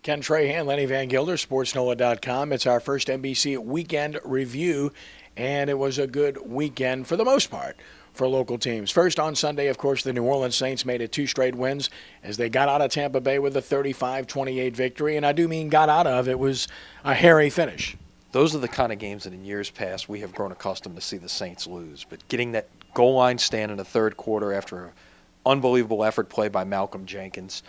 Ken Trahan, Lenny Vangilder, SportsNola.com. It's our first NBC weekend review, and it was a good weekend for the most part for local teams. First on Sunday, of course, the New Orleans Saints made it 2 straight wins as they got out of Tampa Bay with a 35-28 victory, and I do mean got out of. It was a hairy finish. Those are the kind of games that in years past we have grown accustomed to see the Saints lose, but getting that goal line stand in the third quarter after an unbelievable effort play by Malcolm Jenkins,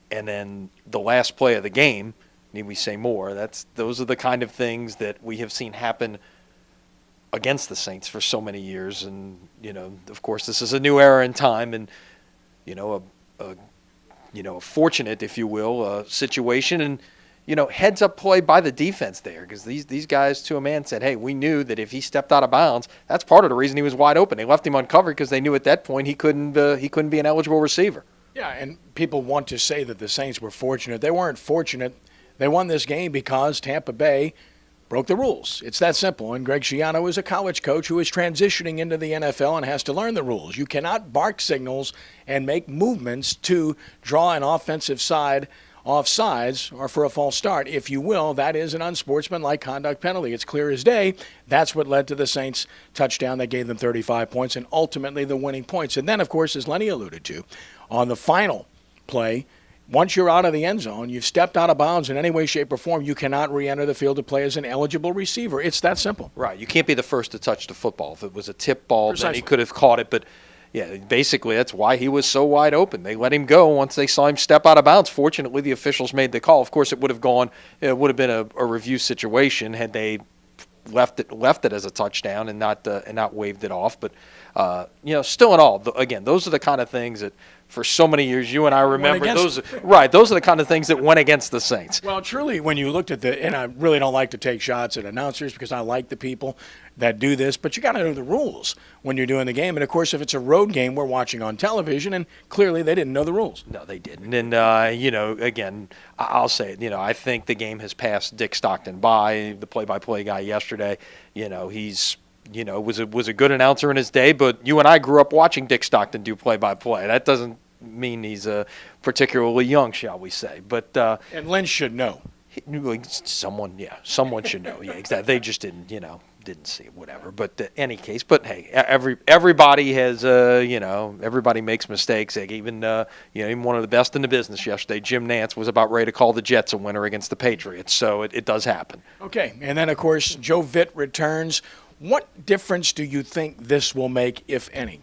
and then the last play of the game, need we say more? Those are the kind of things that we have seen happen against the Saints for so many years. And, of course, this is a new era in time and, a fortunate, if you will, situation. And, heads-up play by the defense there because these guys, to a man, said, hey, we knew that if he stepped out of bounds, that's part of the reason he was wide open. They left him uncovered because they knew at that point he couldn't be an eligible receiver. Yeah, and people want to say that the Saints were fortunate. They weren't fortunate. They won this game because Tampa Bay broke the rules. It's that simple. And Greg Schiano is a college coach who is transitioning into the NFL and has to learn the rules. You cannot bark signals and make movements to draw an offensive side offsides or for a false start. If you will, that is an unsportsmanlike conduct penalty. It's clear as day. That's what led to the Saints' touchdown that gave them 35 points and ultimately the winning points. And then, of course, as Lenny alluded to, on the final play, once you're out of the end zone, you've stepped out of bounds in any way, shape, or form, you cannot re-enter the field to play as an eligible receiver. It's that simple. Right. You can't be the first to touch the football. If it was a tip ball, Precisely. Then he could have caught it. But, yeah, basically that's why he was so wide open. They let him go once they saw him step out of bounds. Fortunately, the officials made the call. Of course, it would have been a review situation had they left it as a touchdown and not waved it off. But, still in all, again, those are the kind of things that for so many years you and I remember. Those are the kind of things that went against the Saints. Well, truly, when you looked at and I really don't like to take shots at announcers because I like the people that do this, but you got to know the rules when you're doing the game. And, of course, if it's a road game, we're watching on television, and clearly they didn't know the rules. No, they didn't. And, again, I'll say it. I think the game has passed Dick Stockton by, the play-by-play guy yesterday. He's was a good announcer in his day, but you and I grew up watching Dick Stockton do play-by-play. That doesn't mean he's particularly young, shall we say. But and Lynch should know. Someone should know. Yeah, exactly. They just didn't see it, whatever. But any case, but hey, everybody has, everybody makes mistakes. Even one of the best in the business yesterday, Jim Nantz, was about ready to call the Jets a winner against the Patriots. So it does happen. Okay, and then of course Joe Vitt returns. What difference do you think this will make, if any?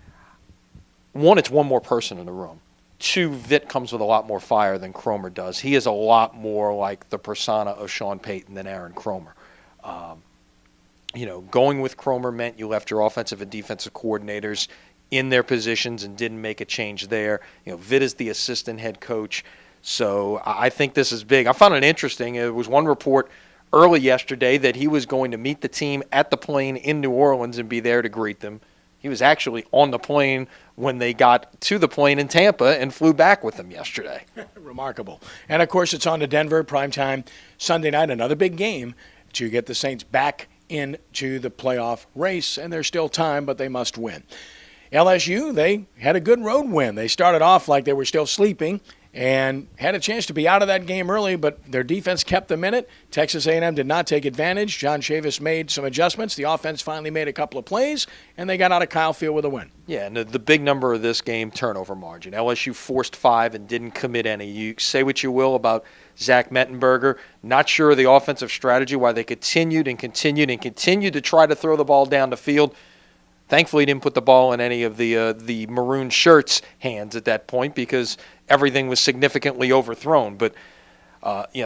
One, it's one more person in the room. Two, Vitt comes with a lot more fire than Cromer does. He is a lot more like the persona of Sean Payton than Aaron Cromer. Going with Cromer meant you left your offensive and defensive coordinators in their positions and didn't make a change there. Vitt is the assistant head coach. So I think this is big. I found it interesting. There was one report early yesterday that he was going to meet the team at the plane in New Orleans and be there to greet them. He was actually on the plane when they got to the plane in Tampa and flew back with them yesterday. Remarkable. And, of course, it's on to Denver, primetime Sunday night, another big game to get the Saints back into the playoff race, and there's still time, but they must win. LSU, they had a good road win. They started off like they were still sleeping and had a chance to be out of that game early, but their defense kept them in it. Texas A&M did not take advantage. John Chavis made some adjustments. The offense finally made a couple of plays, and they got out of Kyle Field with a win. Yeah, and the big number of this game, turnover margin. LSU forced 5 and didn't commit any. You say what you will about Zach Mettenberger. Not sure of the offensive strategy, why they continued to try to throw the ball down the field. Thankfully, he didn't put the ball in any of the maroon shirts' hands at that point because everything was significantly overthrown. But,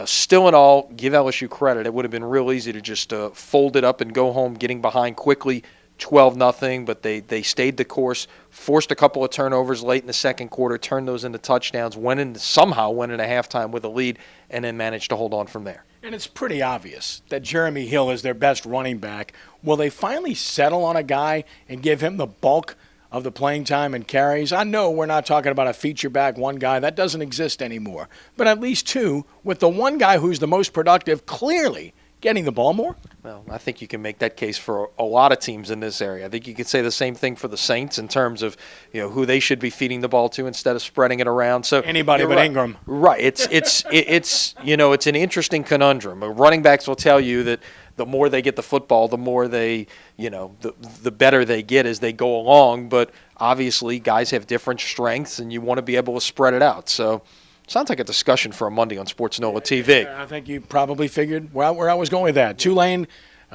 still in all, give LSU credit. It would have been real easy to just fold it up and go home, getting behind quickly, 12-0. But they stayed the course, forced a couple of turnovers late in the second quarter, turned those into touchdowns, somehow went into halftime with a lead, and then managed to hold on from there. And it's pretty obvious that Jeremy Hill is their best running back. Will they finally settle on a guy and give him the bulk of the playing time and carries? I know we're not talking about a feature back, one guy. That doesn't exist anymore. But at least two, with the one guy who's the most productive clearly getting the ball more. Well, I think you can make that case for a lot of teams in this area. I think you could say the same thing for the Saints in terms of who they should be feeding the ball to instead of spreading it around. So anybody but right. Ingram. Right. It's an interesting conundrum. Running backs will tell you that the more they get the football, the more they, the better they get as they go along. But obviously, guys have different strengths, and you want to be able to spread it out. So. Sounds like a discussion for a Monday on Sports NOLA TV. I think you probably figured where I was going with that. Tulane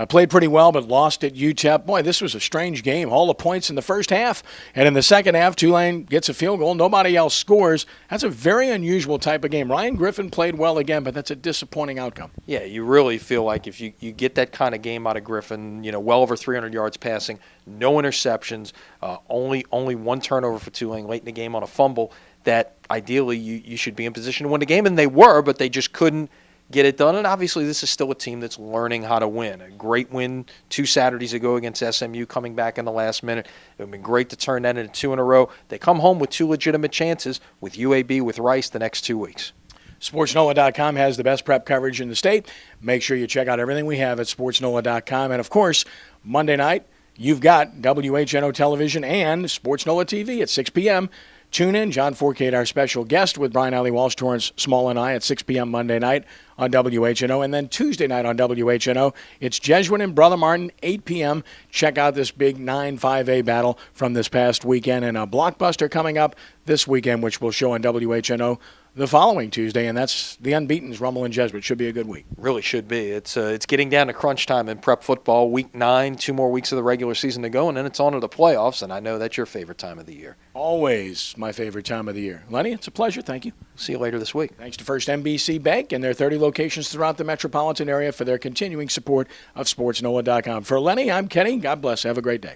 played pretty well, but lost at UTEP. Boy, this was a strange game. All the points in the first half. And in the second half, Tulane gets a field goal. Nobody else scores. That's a very unusual type of game. Ryan Griffin played well again, but that's a disappointing outcome. Yeah, you really feel like if you get that kind of game out of Griffin, well over 300 yards passing, no interceptions, only one turnover for Tulane late in the game on a fumble, that ideally you should be in position to win the game. And they were, but they just couldn't get it done. And obviously this is still a team that's learning how to win. A great win 2 Saturdays ago against SMU, coming back in the last minute. It would have been great to turn that into 2 in a row. They come home with 2 legitimate chances with UAB, with Rice the next 2 weeks. SportsNOLA.com has the best prep coverage in the state. Make sure you check out everything we have at SportsNOLA.com. And, of course, Monday night, you've got WHNO Television and Sports NOLA TV at 6 p.m. Tune in. John Forcade, our special guest, with Brian Alley Walsh, Torrance Small, and I at 6 p.m. Monday night on WHNO. And then Tuesday night on WHNO, it's Jesuit and Brother Martin, 8 p.m. Check out this big 9-5A battle from this past weekend. And a blockbuster coming up this weekend, which we'll show on WHNO the following Tuesday, and that's the Unbeaten's Rumble and Jesuit. Should be a good week. Really should be. It's getting down to crunch time in prep football. Week 9, 2 more weeks of the regular season to go, and then it's on to the playoffs, and I know that's your favorite time of the year. Always my favorite time of the year. Lenny, it's a pleasure. Thank you. See you later this week. Thanks to First NBC Bank and their 30 locations throughout the metropolitan area for their continuing support of SportsNOLA.com. For Lenny, I'm Kenny. God bless. Have a great day.